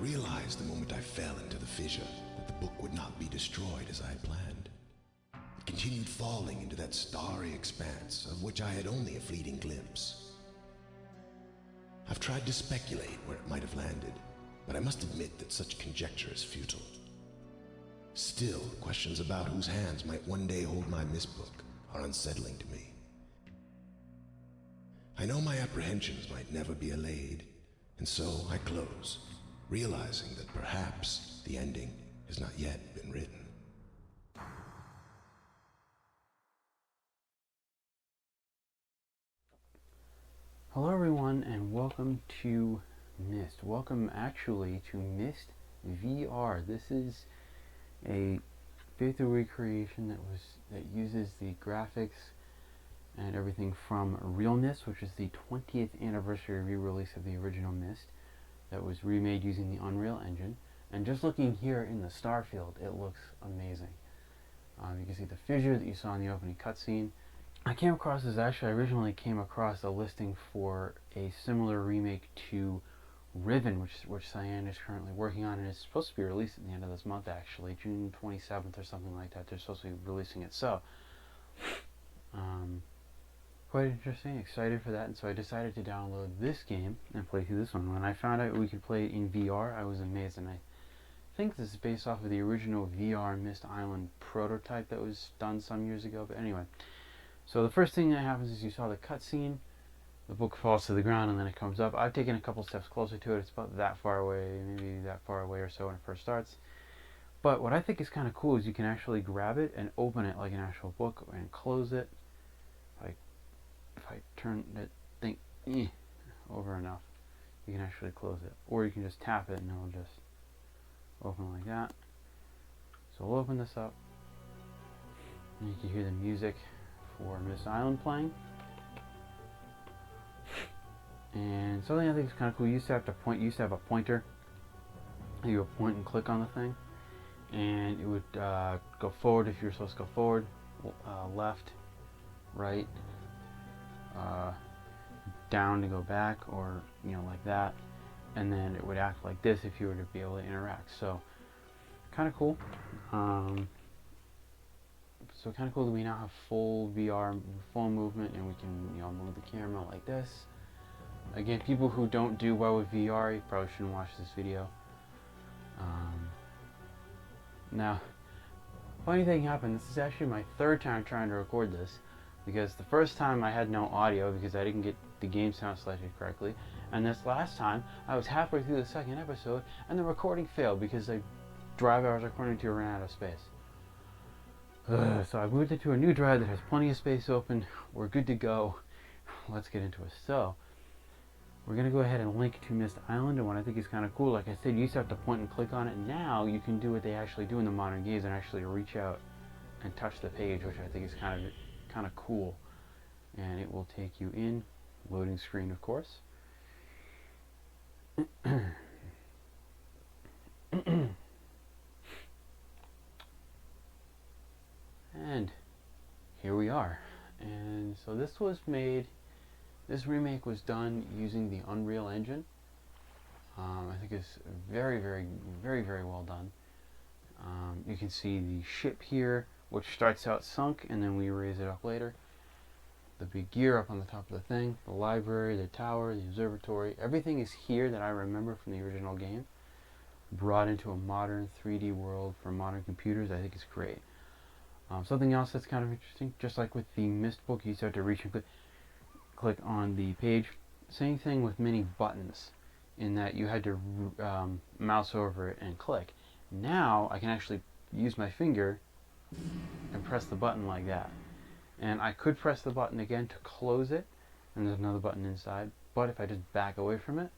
realized the moment I fell into the fissure that the book would not be destroyed as I had planned. It continued falling into that starry expanse of which I had only a fleeting glimpse. I've tried to speculate where it might have landed, but I must admit that such conjecture is futile. Still, questions about whose hands might one day hold my Myst book are unsettling to me. I know my apprehensions might never be allayed, and so I close, realizing that perhaps the ending has not yet been written. Hello everyone and welcome to Myst. Welcome actually to Myst VR. This is a faithful recreation that uses the graphics and everything from Real Myst, which is the 20th anniversary re-release of the original Myst that was remade using the Unreal Engine. And just looking here in the star field, it looks amazing. You can see the fissure that you saw in the opening cutscene. I originally came across a listing for a similar remake to Riven, which CYAN is currently working on, and it's supposed to be released at the end of this month, actually, June 27th or something like that. They're supposed to be releasing it, so quite interesting, excited for that, and so I decided to download this game and play through this one. When I found out we could play it in VR, I was amazed, and I think this is based off of the original VR Myst Island prototype that was done some years ago, but anyway. So the first thing that happens is you saw the cutscene, the book falls to the ground, and then it comes up. I've taken a couple steps closer to it. It's about that far away, maybe that far away or so when it first starts. But what I think is kind of cool is you can actually grab it and open it like an actual book and close it. If I turn that thing over enough, you can actually close it. Or you can just tap it and it'll just open like that. So we'll open this up, and you can hear the music for Myst Island playing. And something I think is kind of cool, you used to have a pointer. You would point and click on the thing, and it would go forward if you were supposed to go forward, left, right, down to go back, or like that, and then it would act like this if you were to be able to interact. So kind of cool. So kind of cool that we now have full VR, full movement, and we can move the camera like this. Again, people who don't do well with VR, you probably shouldn't watch this video. Now, funny thing happened. This is actually my third time trying to record this, because the first time I had no audio because I didn't get the game sound selected correctly, and this last time I was halfway through the second episode and the recording failed because the drive I was recording to ran out of space. So I moved it to a new drive that has plenty of space open. We're good to go. Let's get into it. So we're going to go ahead and link to Myst Island, and what I think is kind of cool, like I said, you used to have to point and click on it. Now you can do what they actually do in the modern games and actually reach out and touch the page, which I think is kind of cool. And it will take you in, loading screen of course. And here we are. And so this remake was done using the Unreal Engine. I think it's very, very, very, very well done. You can see the ship here, which starts out sunk, and then we raise it up later. The big gear up on the top of the thing, the library, the tower, the observatory, everything is here that I remember from the original game, brought into a modern 3D world for modern computers. I think it's great. Something else that's kind of interesting, just like with the Myst book, you start to reach and click on the page. Same thing with many buttons, in that you had to mouse over it and click. Now I can actually use my finger and press the button like that. And I could press the button again to close it, and there's another button inside, but if I just back away from it,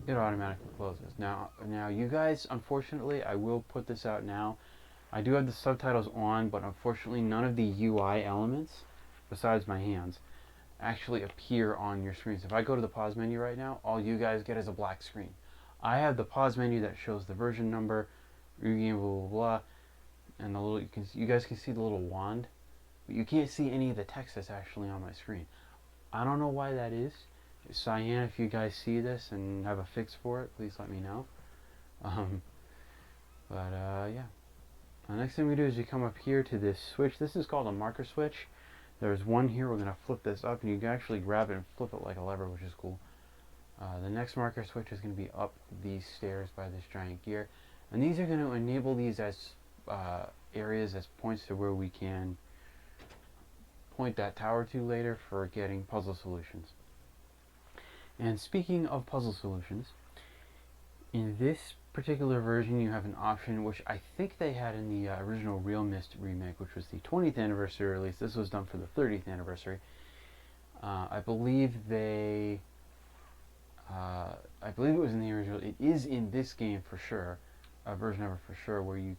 it automatically closes. Now you guys, unfortunately, I will put this out now. I do have the subtitles on, but unfortunately none of the UI elements, besides my hands, actually appear on your screens. If I go to the pause menu right now, all you guys get is a black screen. I have the pause menu that shows the version number, blah blah blah, and the little you guys can see the little wand, but you can't see any of the text that's actually on my screen. I don't know why that is. CYAN, if you guys see this and have a fix for it, please let me know. Yeah. The next thing we do is we come up here to this switch. This is called a marker switch. There's one here. We're going to flip this up, and you can actually grab it and flip it like a lever, which is cool. The next marker switch is going to be up these stairs by this giant gear. And these are going to enable these as areas, as points to where we can point that tower to later for getting puzzle solutions. And speaking of puzzle solutions, in this particular version you have an option which I think they had in the original Real Myst remake, which was the 20th anniversary release. This was done for the 30th anniversary. I believe it was in the original. It is in this game for sure, a version of it for sure, where you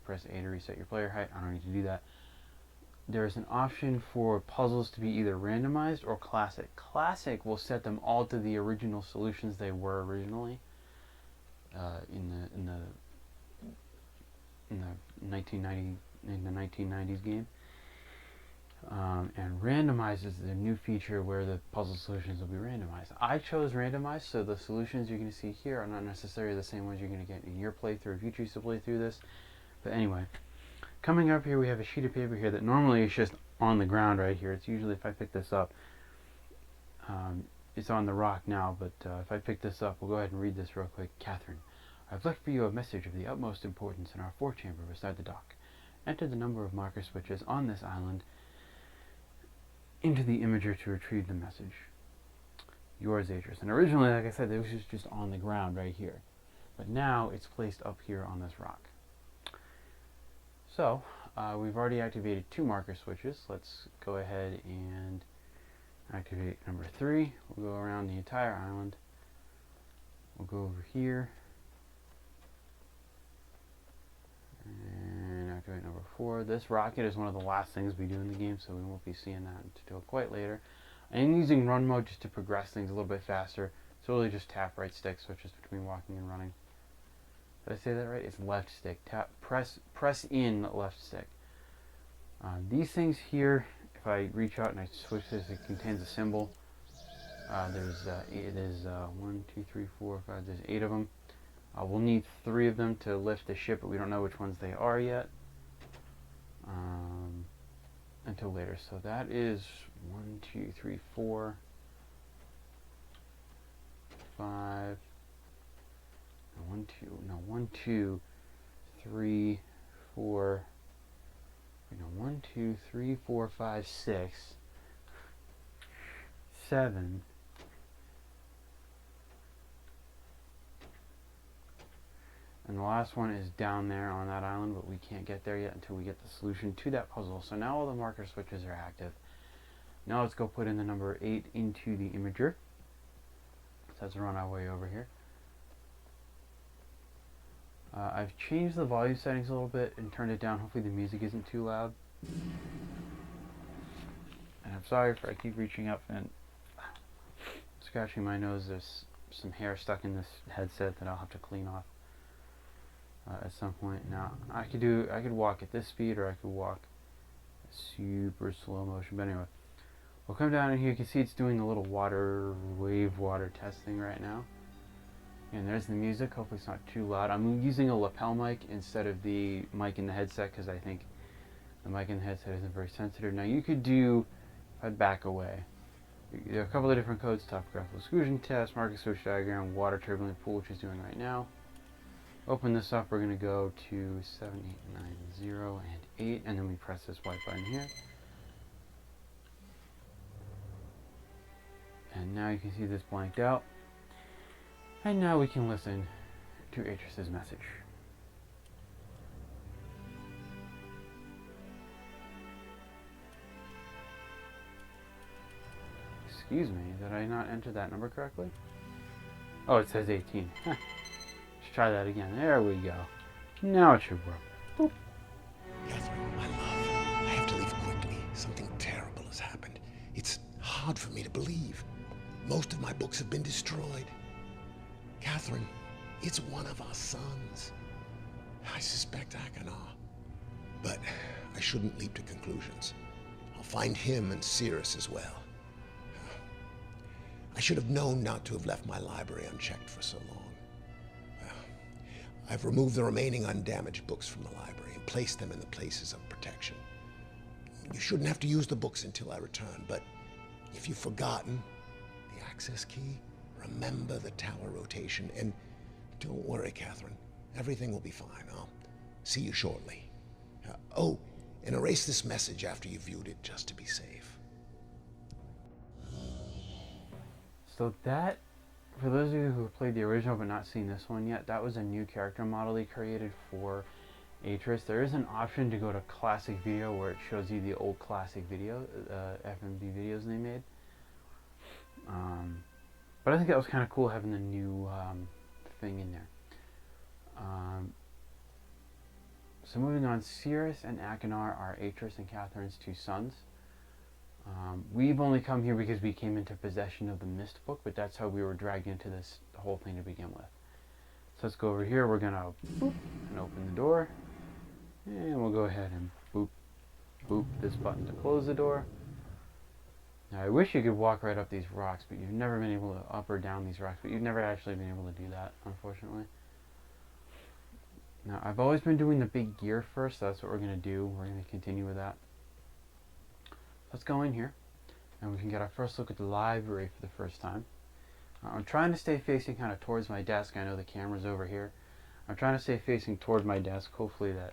press A to reset your player height. I don't need to do that. There's an option for puzzles to be either randomized or classic. Classic will set them all to the original solutions they were originally in the 1990s game. And randomized is the new feature where the puzzle solutions will be randomized. I chose randomized, so the solutions you're going to see here are not necessarily the same ones you're going to get in your playthrough if you choose to play through this. But anyway, coming up here we have a sheet of paper here that normally is just on the ground right here. It's usually, if I pick this up, it's on the rock now, but if I pick this up, we'll go ahead and read this real quick. Catherine, I've left for you a message of the utmost importance in our forechamber beside the dock. Enter the number of marker switches on this island into the imager to retrieve the message. Yours, Atris. And originally, like I said, it was just on the ground right here. But now it's placed up here on this rock. So, we've already activated 2 marker switches. Let's go ahead and activate number 3. We'll go around the entire island. We'll go over here. And activate number 4. This rocket is one of the last things we do in the game, so we won't be seeing that until quite later. I'm using run mode just to progress things a little bit faster. So really just tap right stick switches between walking and running. Did I say that right? It's left stick. Press in left stick. These things here, if I reach out and I switch this, it contains a symbol. There's 1, 2, 3, 4, 5. There's 8 of them. We'll need 3 of them to lift the ship, but we don't know which ones they are yet until later. So that is 1, 2, 3, 4, 5. 1, 2, 3, 4. 1, 2, 3, 4, 5, 6, 7. And the last one is down there on that island, but we can't get there yet until we get the solution to that puzzle. So now all the marker switches are active. Now let's go put in the number 8 into the imager. So let's run our way over here. I've changed the volume settings a little bit and turned it down. Hopefully the music isn't too loud. And I'm sorry if I keep reaching up and scratching my nose. There's some hair stuck in this headset that I'll have to clean off at some point. Now I could walk at this speed, or I could walk super slow motion. But anyway, we'll come down in here. You can see it's doing a little water testing right now. And there's the music. Hopefully it's not too loud. I'm using a lapel mic instead of the mic in the headset because I think the mic in the headset isn't very sensitive. Now you could do, if I'd back away, there are a couple of different codes: topographical exclusion test, marker switch diagram, water turbulent pool, which is doing right now. Open this up. We're going to go to 7, 8, 9, 0, and 8, and then we press this white button here. And now you can see this blanked out. And now we can listen to Atris's message. Excuse me, did I not enter that number correctly? Oh, it says 18. Let's try that again. There we go. Now it should work. Boop. Catherine, my love, I have to leave quickly. Something terrible has happened. It's hard for me to believe. Most of my books have been destroyed. Catherine, it's one of our sons. I suspect Akanar. But I shouldn't leap to conclusions. I'll find him and Cirrus as well. I should have known not to have left my library unchecked for so long. Well, I've removed the remaining undamaged books from the library and placed them in the places of protection. You shouldn't have to use the books until I return, but if you've forgotten the access key, remember the tower rotation, and don't worry, Catherine. Everything will be fine. I'll see you shortly. Oh, and erase this message after you've viewed it, just to be safe. So that, for those of you who have played the original but not seen this one yet, that was a new character model they created for Atris. There is an option to go to classic video where it shows you the old classic video, FMV videos they made. But I think that was kind of cool having the new thing in there. So moving on, Cirrus and Akinar are Atris and Catherine's two sons. We've only come here because we came into possession of the Myst book, but that's how we were dragged into this whole thing to begin with. So let's go over here. We're going to boop and open the door. And we'll go ahead and boop, boop this button to close the door. Now I wish you could walk right up these rocks, but you've never been able to up or down these rocks, but you've never actually been able to do that, unfortunately. Now I've always been doing the big gear first, so that's what we're going to do. We're going to continue with that. Let's go in here, and we can get our first look at the library for the first time. I'm trying to stay facing kind of towards my desk. I know the camera's over here. I'm trying to stay facing toward my desk. Hopefully that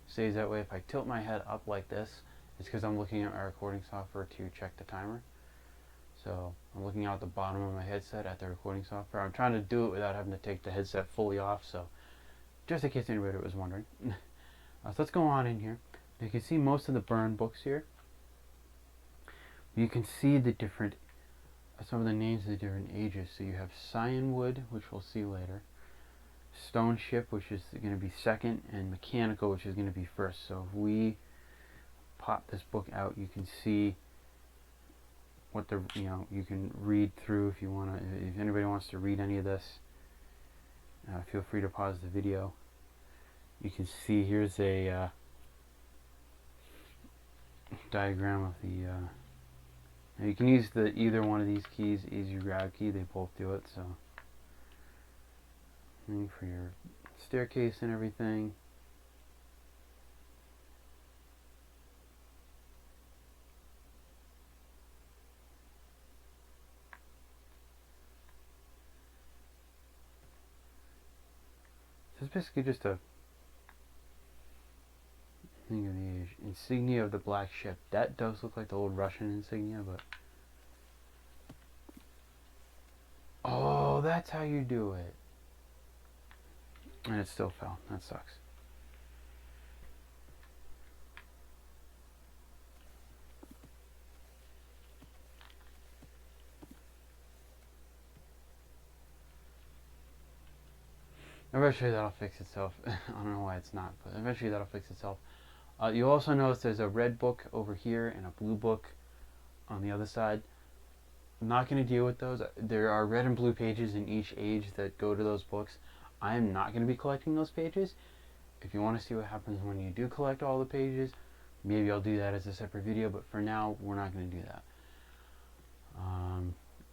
stays that way. If I tilt my head up like this, it's because I'm looking at my recording software to check the timer. So I'm looking out the bottom of my headset at the recording software. I'm trying to do it without having to take the headset fully off, so just in case anybody was wondering. So let's go on in here. You can see most of the burn books here. You can see the different, some of the names of the different ages. So you have CYAN Wood, which we'll see later. Stone Ship, which is going to be second, and Mechanical, which is going to be first. So if we pop this book out, you can see what the, you can read through if you want to. If anybody wants to read any of this, feel free to pause the video. You can see here's a diagram of the. Now you can use either one of these keys, easy grab key. They both do it. So for your staircase and everything. So it's basically just a thing of the age. Insignia of the Black Ship. That does look like the old Russian insignia, but oh, that's how you do it. And it still fell. That sucks. Eventually that'll fix itself. I don't know why it's not, but eventually that'll fix itself. You'll also notice there's a red book over here and a blue book on the other side. I'm not going to deal with those. There are red and blue pages in each age that go to those books. I am not going to be collecting those pages. If you want to see what happens when you do collect all the pages, maybe I'll do that as a separate video, but for now, we're not going to do that.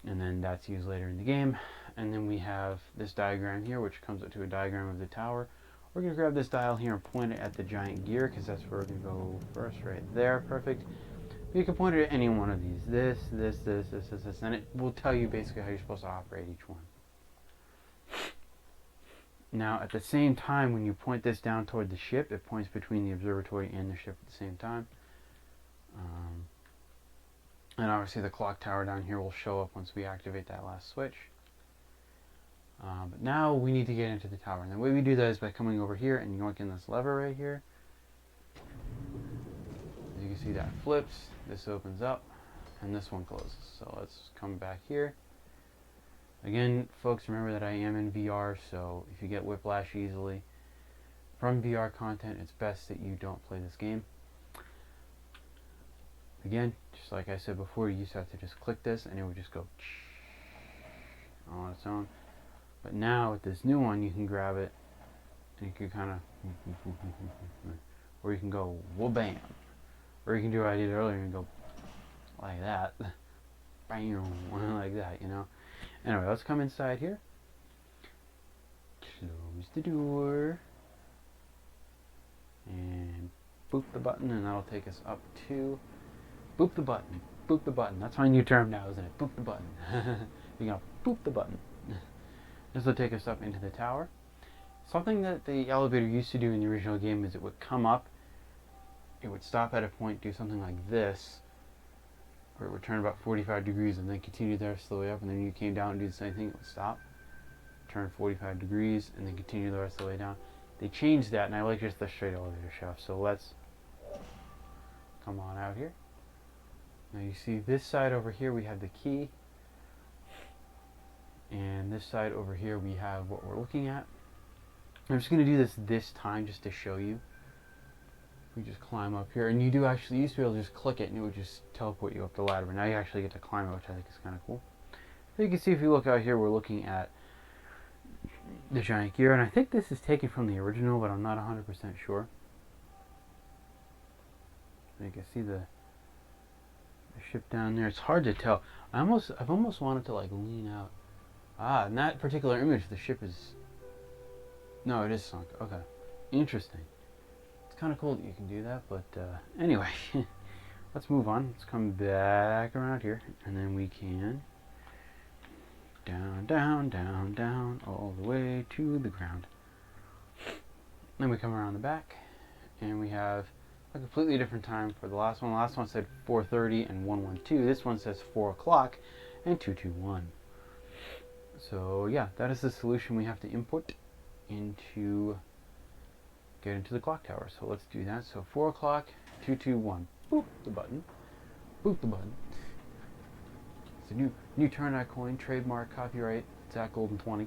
And then that's used later in the game. And then we have this diagram here, which comes up to a diagram of the tower. We're going to grab this dial here and point it at the giant gear, because that's where we're going to go first, right there. Perfect. You can point it at any one of these. This, and it will tell you basically how you're supposed to operate each one. Now, at the same time, when you point this down toward the ship, it points between the observatory and the ship at the same time. And obviously the clock tower down here will show up once we activate that last switch. But now we need to get into the tower. And the way we do that is by coming over here and yoinking this lever right here. As you can see, that flips, this opens up, and this one closes. So let's come back here. Again, folks, remember that I am in VR, so if you get whiplash easily from VR content, it's best that you don't play this game. Again, just like I said before, you used to have to just click this and it would just go on its own. But now with this new one, you can grab it and you can kind of, or you can go whoa bam, or you can do what I did earlier and go like that. bam, like that, you know. Anyway, let's come inside here. Close the door. And boop the button, and that'll take us up to boop the button. Boop the button. That's my new term now, isn't it? Boop the button. You're gonna boop the button. This will take us up into the tower. Something that the elevator used to do in the original game is it would come up, it would stop at a point, do something like this, or it would turn about 45 degrees and then continue the rest of the way up, and then you came down and do the same thing, it would stop, turn 45 degrees, and then continue the rest of the way down. They changed that, and I like just the straight elevator shaft, so let's come on out here. Now you see this side over here we have the key, and this side over here we have what we're looking at. I'm just going to do this time just to show you. We just climb up here, and you used to be able to just click it and it would just teleport you up the ladder, but now you actually get to climb it, which I think is kind of cool. So you can see if you look out here, we're looking at the giant gear, and I think this is taken from the original, but I'm not 100% sure. So you can see the ship down there. It's hard to tell. I've almost wanted to like lean out. Ah, in that particular image, the ship is... No, it is sunk. Okay. Interesting. It's kind of cool that you can do that, but anyway, let's move on. Let's come back around here, and then we can down, down, down, down, all the way to the ground. Then we come around the back, and we have a completely different time for the last one. The last one said 4:30 and 112. This one says 4 o'clock and 221. So yeah, that is the solution we have to input into get into the clock tower. So let's do that. So 4 o'clock, 221. Boop the button. Boop the button. It's a new Turn coin, trademark, copyright, Zach Golden 20.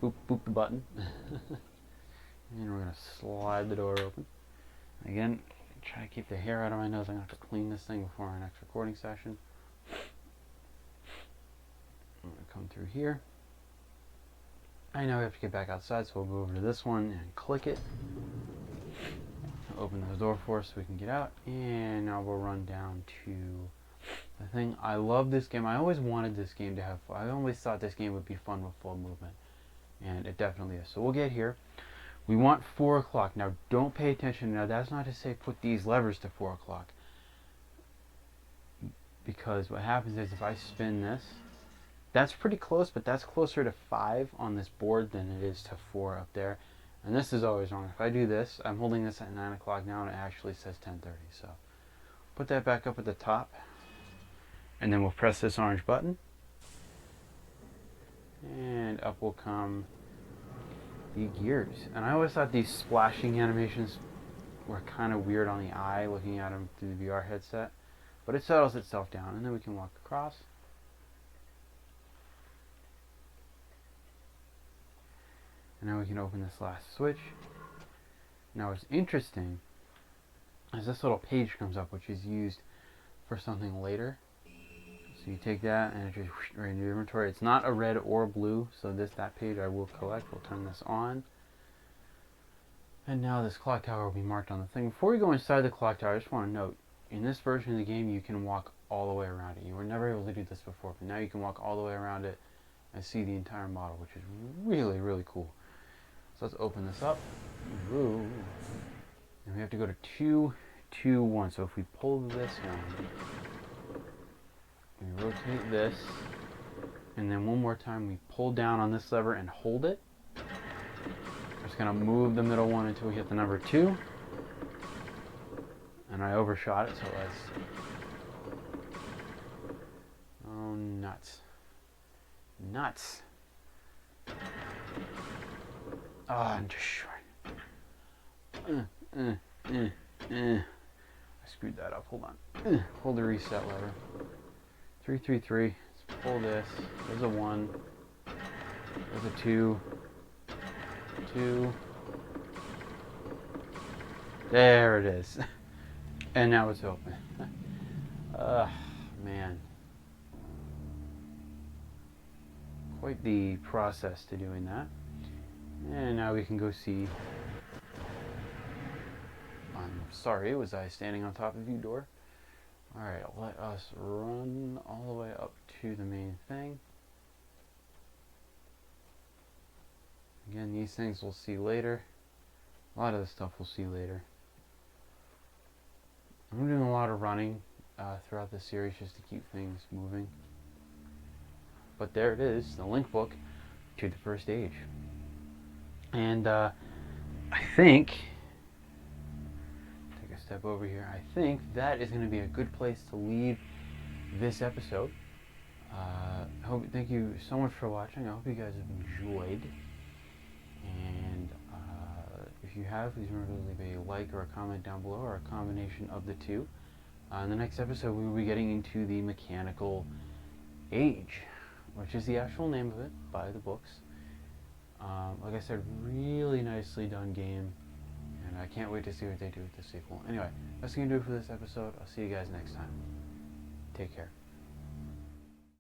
Boop the button. And we're gonna slide the door open. Again, try to keep the hair out of my nose. I'm gonna have to clean this thing before our next recording session. I'm gonna come through here. I know we have to get back outside, so we'll go over to this one and click it. Open the door for us so we can get out, and now we'll run down to the thing. I love this game. I always wanted this game to have fun. I always thought this game would be fun with full movement, and it definitely is. So we'll get here. We want 4 o'clock. Now don't pay attention. Now that's not to say put these levers to 4 o'clock, because what happens is if I spin this, that's pretty close, but that's closer to 5 on this board than it is to 4 up there. And this is always wrong. If I do this, I'm holding this at 9 o'clock now, and it actually says 10:30. So put that back up at the top, and then we'll press this orange button, and up will come the gears. And I always thought these splashing animations were kind of weird on the eye looking at them through the VR headset, but it settles itself down, and then we can walk across. And now we can open this last switch. Now what's interesting is this little page comes up, which is used for something later. So you take that and it just right into your inventory. It's not a red or blue, so that page I will collect. We'll turn this on. And now this clock tower will be marked on the thing. Before we go inside the clock tower, I just want to note, in this version of the game you can walk all the way around it. You were never able to do this before, but now you can walk all the way around it and see the entire model, which is really, really cool. So let's open this up. Ooh. And we have to go to 2, 2, 1. So if we pull this one, we rotate this, and then one more time we pull down on this lever and hold it. We're just going to move the middle one until we hit the number 2. And I overshot it, so let's... Oh, nuts. Nuts. Ah, I'm just short. I screwed that up. Hold on. Hold the reset lever. 3, 3, 3. Let's pull this. There's a 1. There's a 2. 2. There it is. And now it's open. Man. Quite the process to doing that. And now we can go see. I'm sorry, was I standing on top of you, door? Alright, let us run all the way up to the main thing. Again, these things we'll see later. A lot of this stuff we'll see later. I'm doing a lot of running throughout the series just to keep things moving. But there it is, the link book to the first age. And I think, take a step over here, I think that is going to be a good place to leave this episode. Thank you so much for watching. I hope you guys have enjoyed. And if you have, please remember to leave a like or a comment down below, or a combination of the two. In the next episode, we will be getting into the mechanical age, which is the actual name of it by the books. Like I said, really nicely done game, and I can't wait to see what they do with the sequel. Anyway, that's going to do it for this episode. I'll see you guys next time. Take care.